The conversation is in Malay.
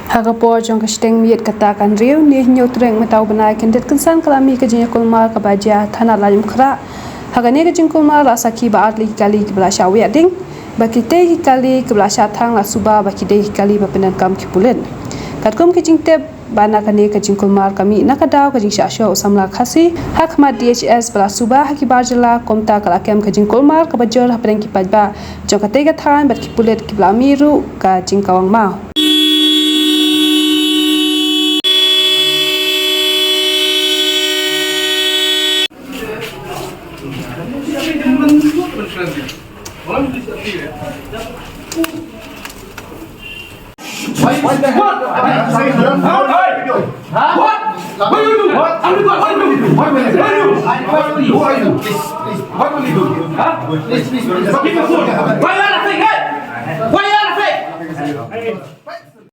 Hagapor jong ka steng miet kata kan riu ni nyu treng metau banai kendet kensan kalami ka jinya kulma ka baja thana layum khra hagane ka jing kulma la saki ba atli kali ki bla shawi ading bakite ki kali ki bla sha thang la suba bakide ki kali ba penan kam ki pulen katkom ki jing te bana kane ka jing kulma kami nakadaw ka jing sha sho samla khasi hakma DHS bla suba haki barjala komta kala kem ka jing kulma ka bajor hapreng ki pajba jokate ka than bat ki pulet ki bla miru ka jing kawang ma Why are you laughing?